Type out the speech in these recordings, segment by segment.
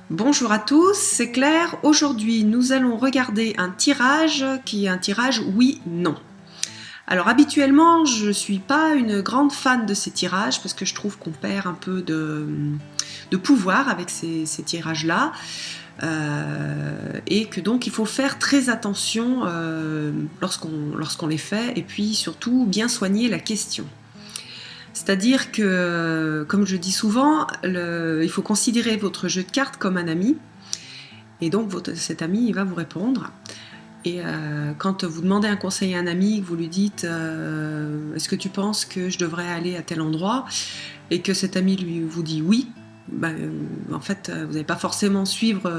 Bonjour à tous, c'est Claire. Aujourd'hui, nous allons regarder un tirage qui est un tirage oui-non. Alors habituellement, je ne suis pas une grande fan de ces tirages parce que je trouve qu'on perd un peu de pouvoir avec ces tirages-là. Et que donc il faut faire très attention lorsqu'on les fait et puis surtout bien soigner la question. C'est-à-dire que, comme je dis souvent, il faut considérer votre jeu de cartes comme un ami. Et donc cet ami, il va vous répondre. Et quand vous demandez un conseil à un ami, que vous lui dites est-ce que tu penses que je devrais aller à tel endroit, et que cet ami vous dit oui, en fait, vous n'allez pas forcément suivre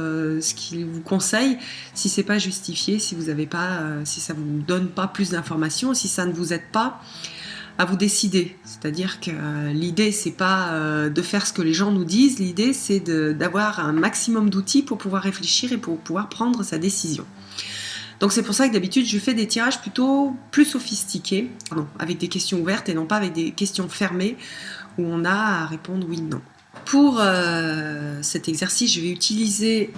ce qu'il vous conseille si c'est pas justifié, si vous avez pas, si ça vous donne pas plus d'informations, si ça ne vous aide pas à vous décider. C'est-à-dire que l'idée, c'est pas de faire ce que les gens nous disent, l'idée, c'est d'avoir un maximum d'outils pour pouvoir réfléchir et pour pouvoir prendre sa décision. Donc c'est pour ça que d'habitude, je fais des tirages plutôt plus sophistiqués, avec des questions ouvertes et non pas avec des questions fermées où on a à répondre oui, non. Pour cet exercice, je vais utiliser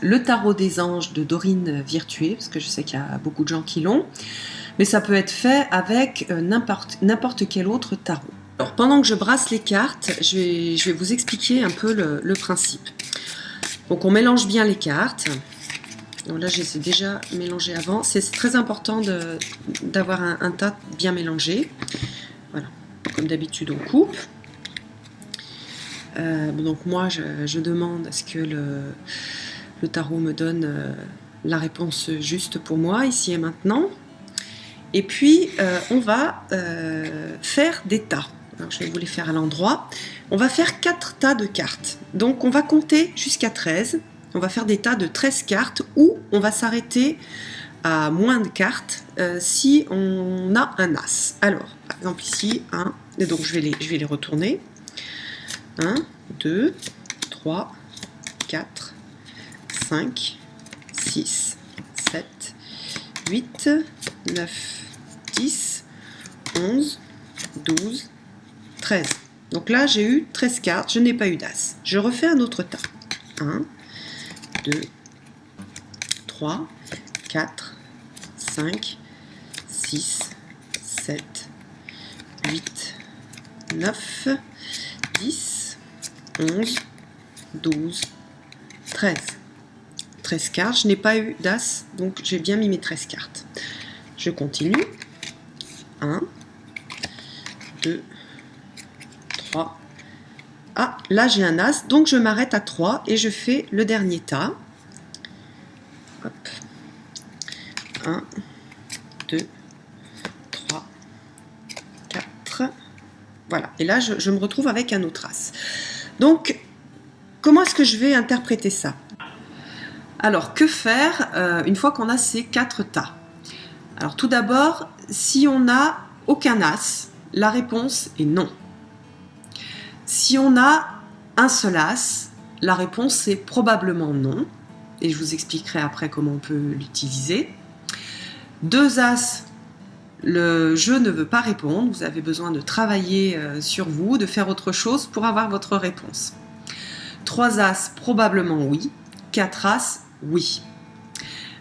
le tarot des anges de Dorine Virtué, parce que je sais qu'il y a beaucoup de gens qui l'ont. Mais ça peut être fait avec n'importe quel autre tarot. Alors, pendant que je brasse les cartes, je vais vous expliquer un peu le principe. Donc on mélange bien les cartes. Donc là, je les ai déjà mélangées avant. C'est très important d'avoir un tas bien mélangé. Voilà, comme d'habitude, on coupe. Donc moi, je demande à ce que le tarot me donne la réponse juste pour moi, ici et maintenant. Et puis, on va faire des tas. Alors, je vais vous les faire à l'endroit. On va faire 4 tas de cartes. Donc, on va compter jusqu'à 13. On va faire des tas de 13 cartes ou on va s'arrêter à moins de cartes si on a un as. Alors, par exemple ici, 1. Et donc, je vais les retourner. 1, 2, 3, 4, 5, 6, 7, 8, 9, 10, 11, 12, 13. Donc là, j'ai eu 13 cartes, je n'ai pas eu d'as. Je refais un autre tas. 1, 2, 3, 4, 5, 6, 7, 8, 9, 10, 11, 12, 13. 13 cartes, je n'ai pas eu d'as, donc j'ai bien mis mes 13 cartes. Je continue. 1, 2, 3. Ah, là j'ai un as, donc je m'arrête à 3 et je fais le dernier tas. Hop. 1, 2, 3, 4. Voilà, et là je me retrouve avec un autre as. Donc, comment est-ce que je vais interpréter ça? Alors, que faire une fois qu'on a ces 4 tas? Alors, tout d'abord, si on n'a aucun as, la réponse est non. Si on a un seul as, la réponse est probablement non. Et je vous expliquerai après comment on peut l'utiliser. 2 as, le jeu ne veut pas répondre. Vous avez besoin de travailler sur vous, de faire autre chose pour avoir votre réponse. 3 as, probablement oui. 4 as, oui.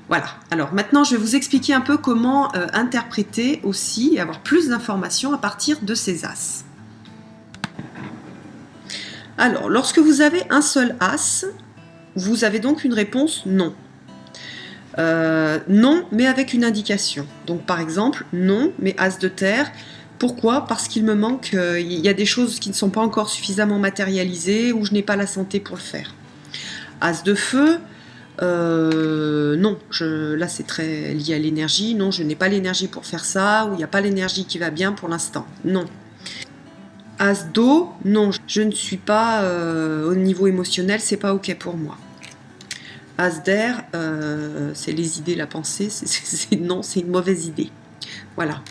Voilà, alors maintenant je vais vous expliquer un peu comment interpréter aussi et avoir plus d'informations à partir de ces as. Alors, lorsque vous avez un seul as, vous avez donc une réponse non. Non, mais avec une indication. Donc par exemple, non, mais as de terre. Pourquoi? Parce qu'il me manque, il y a des choses qui ne sont pas encore suffisamment matérialisées ou je n'ai pas la santé pour le faire. As de feu. Non, là c'est très lié à l'énergie. Non, je n'ai pas l'énergie pour faire ça, ou il n'y a pas l'énergie qui va bien pour l'instant. Non. As d'eau, non, je ne suis pas au niveau émotionnel, c'est pas ok pour moi. As d'air, c'est les idées, la pensée, non, c'est une mauvaise idée. Voilà.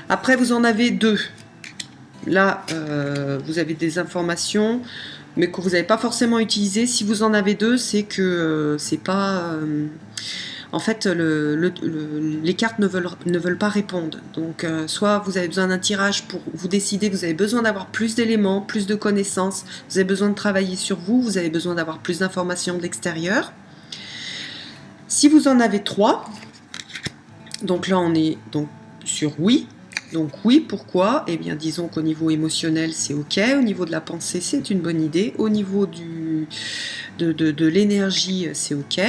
Après, vous en avez 2. Là, vous avez des informations, mais que vous n'avez pas forcément utilisées. Si vous en avez 2, c'est que c'est pas... en fait, les cartes ne veulent pas répondre. Donc, soit vous avez besoin d'un tirage pour vous décider que vous avez besoin d'avoir plus d'éléments, plus de connaissances, vous avez besoin de travailler sur vous, vous avez besoin d'avoir plus d'informations de l'extérieur. Si vous en avez 3, donc là on est donc sur oui. Donc oui, pourquoi? Eh bien disons qu'au niveau émotionnel c'est ok, au niveau de la pensée c'est une bonne idée, au niveau de l'énergie c'est ok.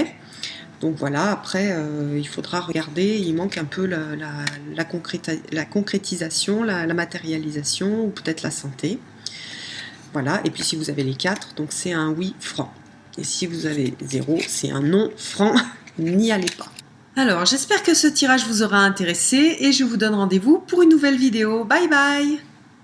Donc voilà, après il faudra regarder, il manque un peu la concrétisation, la matérialisation, ou peut-être la santé. Voilà, et puis si vous avez les 4, donc c'est un oui franc. Et si vous avez 0, c'est un non franc, n'y allez pas. Alors, j'espère que ce tirage vous aura intéressé et je vous donne rendez-vous pour une nouvelle vidéo. Bye bye!